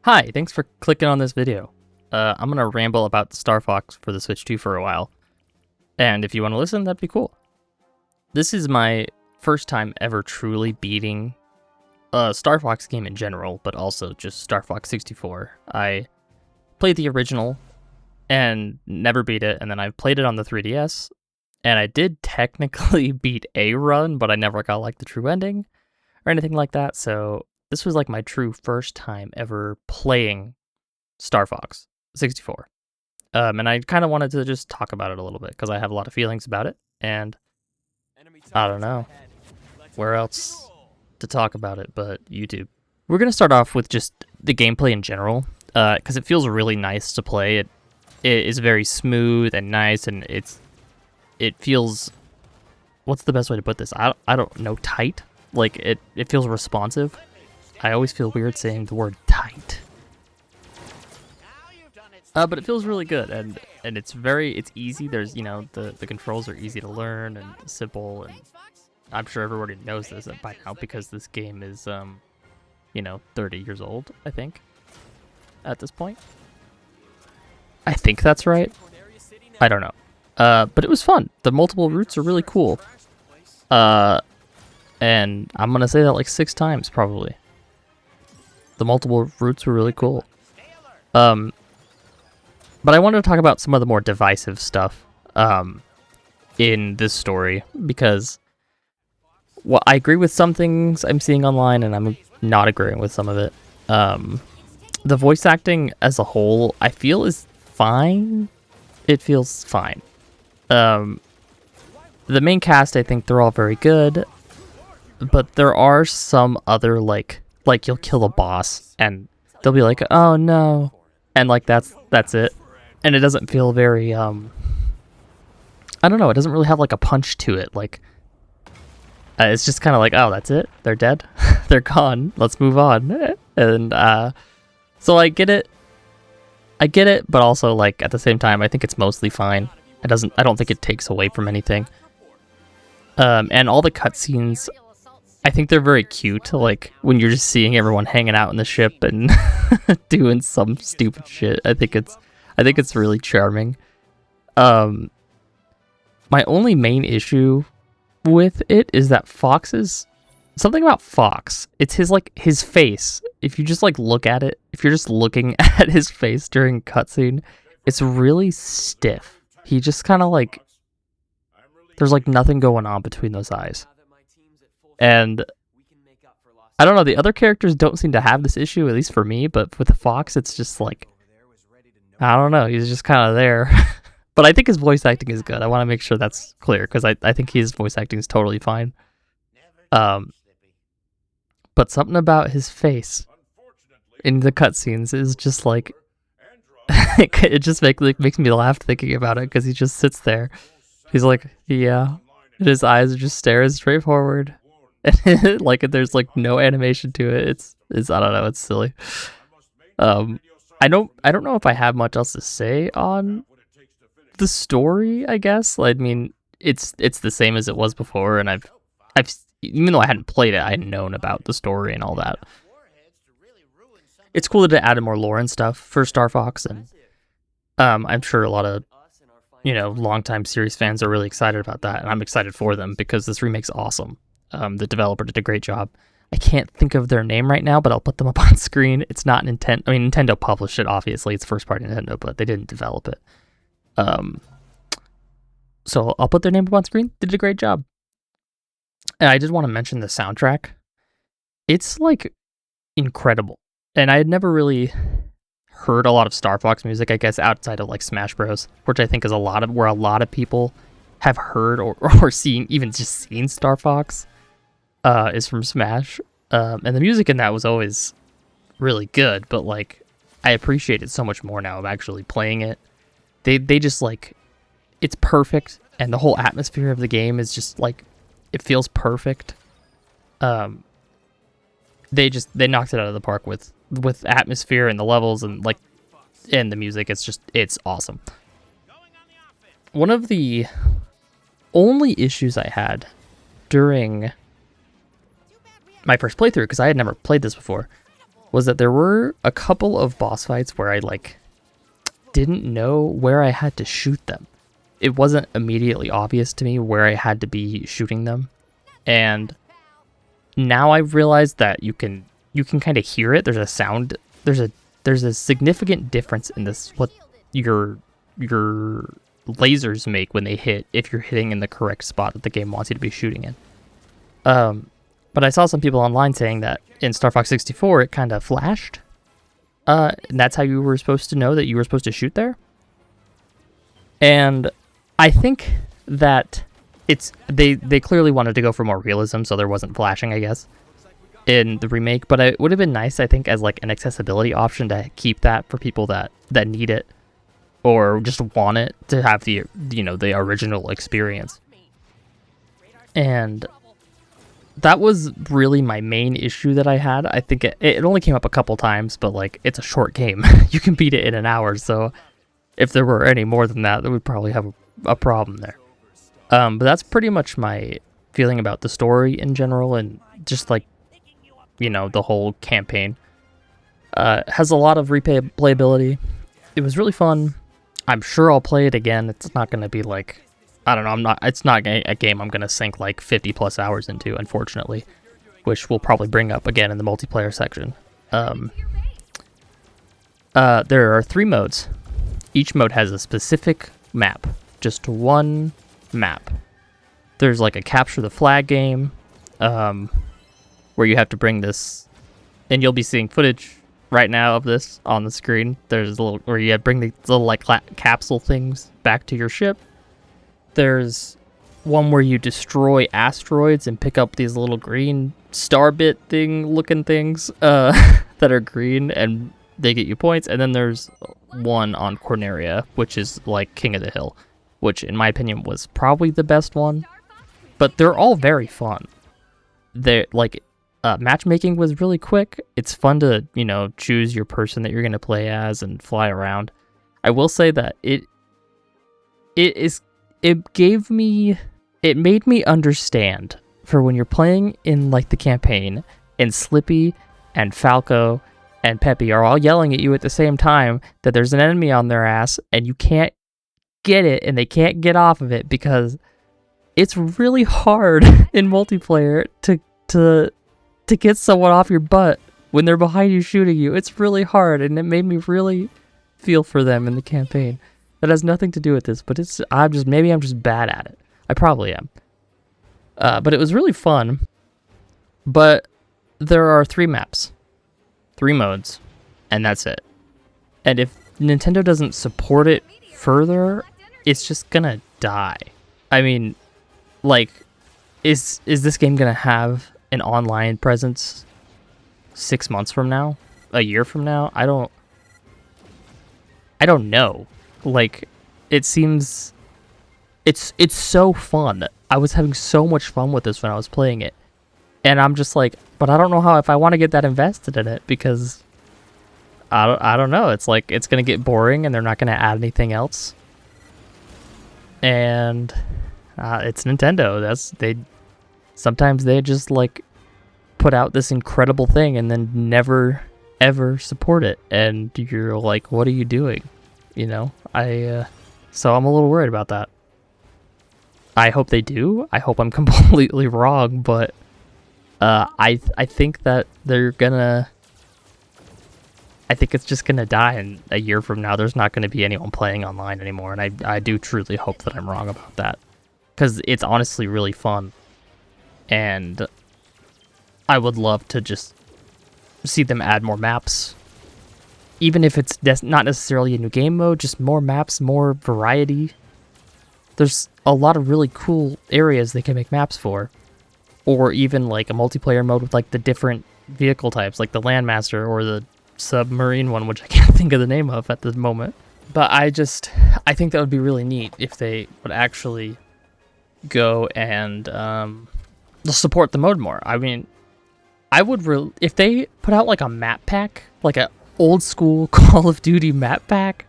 Hi, thanks for clicking on this video. I'm gonna ramble about Star Fox for the Switch 2 for a while, and if you want to listen, that'd be cool. This is my first time ever truly beating a Star Fox game in general, but also just Star Fox 64. I played the original and never beat it, and then I played it on the 3DS, and I did technically beat a run, but I never got like the true ending or anything like that, so this was like my true first time ever playing Star Fox 64. And I kind of wanted to just talk about it a little bit because I have a lot of feelings about it, and I don't know where else to talk about it but YouTube. We're going to start off with just the gameplay in general because it feels really nice to play. It is very smooth and nice, and it feels, what's the best way to put this? I don't know, tight. Like it feels responsive. I always feel weird saying the word tight. But it feels really good, and it's easy. There's, the controls are easy to learn and simple, and I'm sure everybody knows this by now because this game is, 30 years old, I think, at this point. I think that's right. I don't know. But it was fun. The multiple routes are really cool. And I'm gonna say that like 6 times, probably. The multiple routes were really cool. But I wanted to talk about some of the more divisive stuff in this story, because I agree with some things I'm seeing online, and I'm not agreeing with some of it. The voice acting as a whole, I feel, is fine. It feels fine. The main cast, I think they're all very good, but there are some other, like you'll kill a boss, and they'll be like, oh no, and like that's it. And it doesn't feel very, I don't know, it doesn't really have like a punch to it. Like, it's just kind of like, oh, that's it? They're dead? They're gone. Let's move on. And, so I get it, but also, like, at the same time, I think it's mostly fine. I don't think it takes away from anything. And all the cutscenes, I think they're very cute. Like, when you're just seeing everyone hanging out in the ship and doing some stupid shit, I think it's really charming. My only main issue with it is that something about Fox. It's his face. If you just look at it, if you're just looking at his face during cutscene, it's really stiff. He just kind of there's nothing going on between those eyes. And I don't know, the other characters don't seem to have this issue, at least for me, but with the Fox, it's just I don't know, he's just kind of there. But I think his voice acting is good. I want to make sure that's clear, because I think his voice acting is totally fine. But something about his face in the cutscenes is just it just makes me laugh thinking about it, because he just sits there. He's like, yeah, and his eyes are just staring straight forward. And there's no animation to it. It's I don't know, it's silly. I don't know if I have much else to say on the story, I guess. I mean, it's the same as it was before, and I've even though I hadn't played it, I had known about the story and all that. It's cool that it added more lore and stuff for Star Fox, and I'm sure a lot of longtime series fans are really excited about that, and I'm excited for them because this remake's awesome. The developer did a great job. I can't think of their name right now, but I'll put them up on screen. It's not Nintendo. I mean, Nintendo published it, obviously. It's first-party Nintendo, but they didn't develop it. So I'll put their name up on screen. They did a great job. And I just want to mention the soundtrack. It's, incredible. And I had never really heard a lot of Star Fox music, I guess, outside of, Smash Bros., which I think is where a lot of people have heard or seen, even just seen Star Fox. Is from Smash, and the music in that was always really good, but I appreciate it so much more now of actually playing it. They just it's perfect, and the whole atmosphere of the game is just it feels perfect. They knocked it out of the park with atmosphere and the levels and and the music. It's awesome. One of the only issues I had during my first playthrough, because I had never played this before, was that there were a couple of boss fights where I like didn't know where I had to shoot them. It wasn't immediately obvious to me where I had to be shooting them. And now I've realized that you can kind of hear it. There's a sound, there's a significant difference in this, what your lasers make when they hit, if you're hitting in the correct spot that the game wants you to be shooting in. But I saw some people online saying that in Star Fox 64 it kind of flashed. And that's how you were supposed to know that you were supposed to shoot there. And I think that they clearly wanted to go for more realism, so there wasn't flashing, I guess, in the remake. But it would have been nice, I think, as like an accessibility option to keep that for people that need it or just want it to have the the original experience. And that was really my main issue that I had. I think it only came up a couple times, but like it's a short game. You can beat it in an hour, so if there were any more than that, then we'd probably have a problem there. But that's pretty much my feeling about the story in general, and just like, the whole campaign. Has a lot of replayability. It was really fun. I'm sure I'll play it again. It's not going to be like, I don't know, it's not a game I'm going to sink like 50 plus hours into, unfortunately, which we'll probably bring up again in the multiplayer section. There are 3 modes. Each mode has a specific map, just one map. There's like a capture the flag game, where you have to bring this, and you'll be seeing footage right now of this on the screen. There's a little where you bring the little like capsule things back to your ship. There's one where you destroy asteroids and pick up these little green starbit thing looking things that are green, and they get you points. And then there's one on Corneria, which is like King of the Hill, which in my opinion was probably the best one. But they're all very fun. They're like matchmaking was really quick. It's fun to choose your person that you're going to play as and fly around. I will say that it made me understand for when you're playing in like the campaign and Slippy and Falco and Peppy are all yelling at you at the same time that there's an enemy on their ass and you can't get it and they can't get off of it, because it's really hard in multiplayer to get someone off your butt when they're behind you shooting you. It's really hard, and it made me really feel for them in the campaign. That has nothing to do with this, but maybe I'm just bad at it. I probably am. But it was really fun. But there are 3 maps, 3 modes, and that's it. And if Nintendo doesn't support it further, it's just gonna die. I mean, like, is this game gonna have an online presence 6 months from now? A year from now? I don't know. Like, it seems it's so fun. I was having so much fun with this when I was playing it. And I'm just like, but I don't know how, if I want to get that invested in it, because I don't know. It's like, it's going to get boring and they're not going to add anything else. And it's Nintendo. Sometimes they just like put out this incredible thing and then never ever support it. And you're like, what are you doing? So I'm a little worried about that. I hope they do. I hope I'm completely wrong, but I think that I think it's just gonna die, and a year from now there's not gonna be anyone playing online anymore, and I do truly hope that I'm wrong about that, because it's honestly really fun, and I would love to just see them add more maps. Even if it's not necessarily a new game mode, just more maps, more variety. There's a lot of really cool areas they can make maps for. Or even like a multiplayer mode with like the different vehicle types, like the Landmaster or the submarine one, which I can't think of the name of at the moment. But I think that would be really neat if they would actually go and support the mode more. I mean, if they put out like a map pack, like a old school Call of Duty map pack,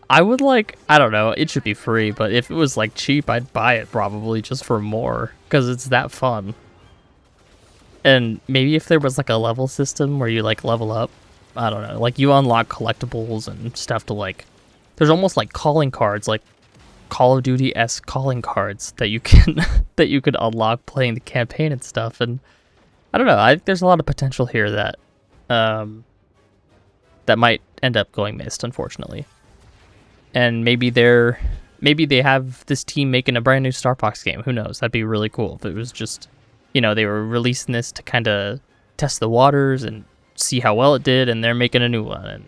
I would I don't know, it should be free, but if it was like cheap, I'd buy it probably just for more, because it's that fun. And maybe if there was like a level system where you like level up, I don't know, like you unlock collectibles and stuff to like, there's almost like calling cards, like Call of Duty-esque calling cards that you can that you could unlock playing the campaign and stuff. And I don't know, I think there's a lot of potential here that that might end up going missed, unfortunately. And maybe they have this team making a brand new Star Fox game. Who knows? That'd be really cool if it was just, you know, they were releasing this to kind of test the waters and see how well it did, and they're making a new one, and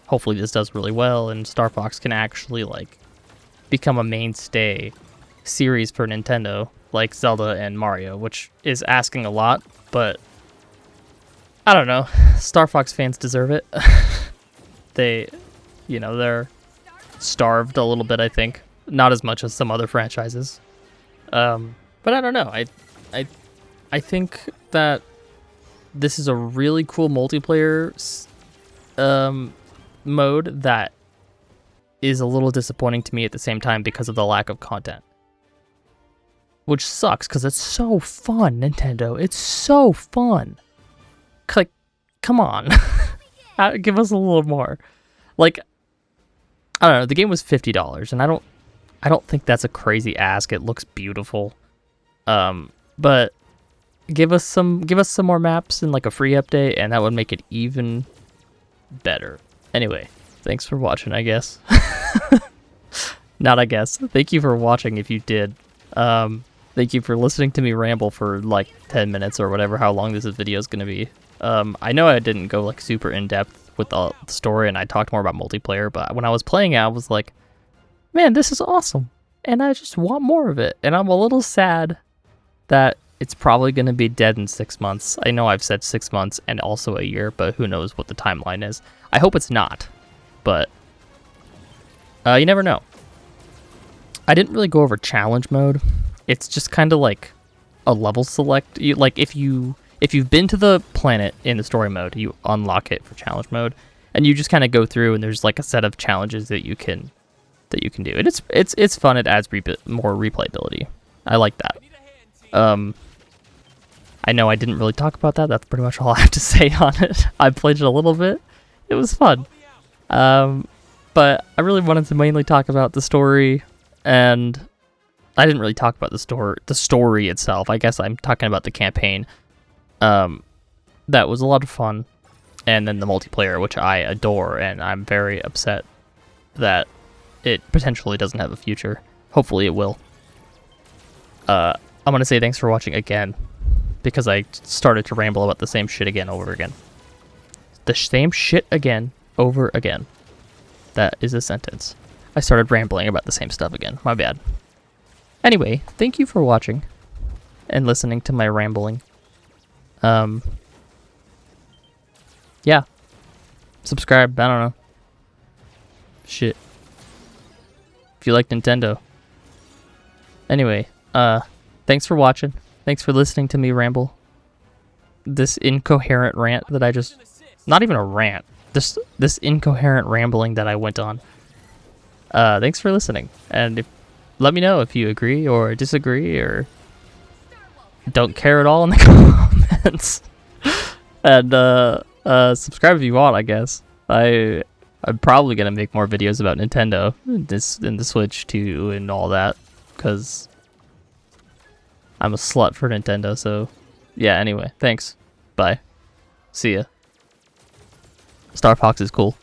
hopefully this does really well, and Star Fox can actually like become a mainstay series for Nintendo, like Zelda and Mario, which is asking a lot, but I don't know. Star Fox fans deserve it. They, you know, they're starved a little bit, I think. Not as much as some other franchises. But I don't know. I think that this is a really cool multiplayer mode that is a little disappointing to me at the same time because of the lack of content. Which sucks because it's so fun, Nintendo. It's so fun. Like, come on. Give us a little more. Like, I don't know, the game was $50 and I don't think that's a crazy ask. It looks beautiful. But give us some more maps and like a free update, and that would make it even better. Anyway, thanks for watching, I guess. Not I guess. Thank you for watching if you did. Thank you for listening to me ramble for like 10 minutes or whatever, how long this video is going to be. I know I didn't go like super in depth with the story and I talked more about multiplayer, but when I was playing it, I was like, man, this is awesome. And I just want more of it. And I'm a little sad that it's probably going to be dead in 6 months. I know I've said 6 months and also a year, but who knows what the timeline is. I hope it's not, but you never know. I didn't really go over challenge mode. It's just kind of like a level select. Like if you've been to the planet in the story mode, you unlock it for challenge mode, and you just kind of go through, and there's like a set of challenges that you can do. And it's fun. It adds more replayability. I like that. I know I didn't really talk about that. That's pretty much all I have to say on it. I played it a little bit. It was fun. But I really wanted to mainly talk about the story, and I didn't really talk about the story itself. I guess I'm talking about the campaign. That was a lot of fun. And then the multiplayer, which I adore, and I'm very upset that it potentially doesn't have a future. Hopefully it will. I'm going to say thanks for watching again, because I started to ramble about the same shit again over again. The same shit again, over again. That is a sentence. I started rambling about the same stuff again. My bad. Anyway, thank you for watching and listening to my rambling. Yeah. Subscribe, I don't know. Shit. If you like Nintendo. Anyway, thanks for watching. Thanks for listening to me ramble. This incoherent rant that I just... Not even a rant. This incoherent rambling that I went on. Thanks for listening. And let me know if you agree or disagree or don't care at all in the comments. And subscribe if you want, I guess. I'm probably gonna make more videos about Nintendo, and the Switch too, and all that, because I'm a slut for Nintendo. So yeah. Anyway, thanks. Bye. See ya. Star Fox is cool.